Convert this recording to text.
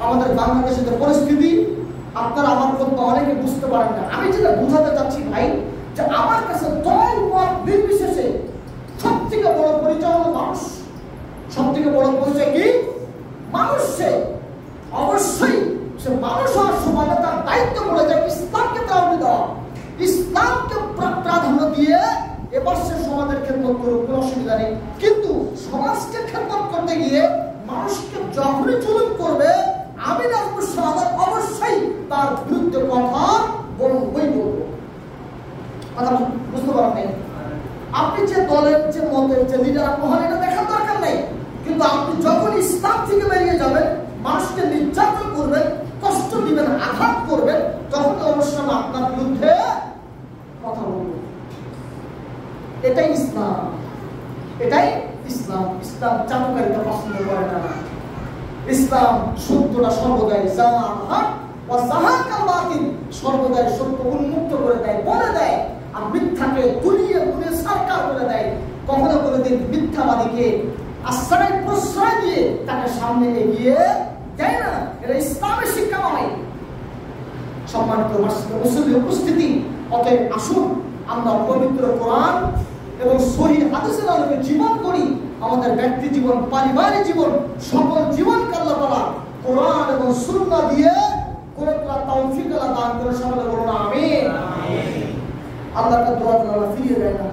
আমাদের বাংলাদেশের যে পরিস্থিতি, আপনারা আমার কথা অনেকে বুঝতে পারেন না। আমি যেটা বোঝাতে চাচ্ছি ভাই, যে আমার কাছে দল মত নির্বিশেষে সব থেকে বড় পরিচয় হলো মানুষ। সব থেকে বড় পরিচয় কি? মানুষ। সে অবশ্যই সে মানুষ হওয়ার সময় তার দায়িত্ব পড়ে যায় ইসলামকে প্রাধান্য দেওয়া, ইসলামকে প্রাধান্য দিয়ে এবার সে সমাজের খেদমত করুক, কোনো অসুবিধা নেই। কিন্তু সমাজকে খেদমত করতে গিয়ে মানুষকে যখনই জুলুম করবে, আমি নাজমুল শাহাদাত অবশ্যই তার বিরুদ্ধে কথা বলবই বলবো। কথা বুঝতে পারেন? আপনি যে দলের যে মতের যে লিডার আপনি হন, এটা দেখার দরকার নেই। কিন্তু আপনি যখন ইসলাম থেকে বেরিয়ে যাবেন, মানুষকে নির্যাতন করবেন, কষ্ট দিবেন, আঘাত করবেন, তখন অবশ্যই আপনার বিরুদ্ধে কথা বলব। এটাই ইসলাম, এটাই ইসলাম। ইসলাম চাটুকারিতা পছন্দ করে না। ইসলাম সত্যটা সর্বদাই সর্বদাই সত্য উন্মুক্ত করে দেয়, বলে দেয়, আর মিথ্যাকে গুলিয়ে গুলিয়ে সরকার করে দেয়। কখনো কোনোদিন মিথ্যাবাদীকে আশ্রয় প্রশ্রয় দিয়ে তাকে সামনে এগিয়ে দেয় না। এটা ইসলামের শিক্ষা নয়। সম্মানিত মুসলিম উপস্থিতি, অতএব আসুন আমরা পবিত্র কোরআন এবং সহিহ হাদিসের আলোকে জীবন করি। আমাদের ব্যক্তি জীবন, পারিবারিক জীবন, সকল জীবনকে আল্লাহ তাআলা কোরআন এবং সুন্নাহ দিয়ে করে তোলার তৌফিক আল্লাহ দান করে। সকলে বলুন আমিন। আল্লাহর দোয়া আল্লাহ ফিরিয়ে দেয় না।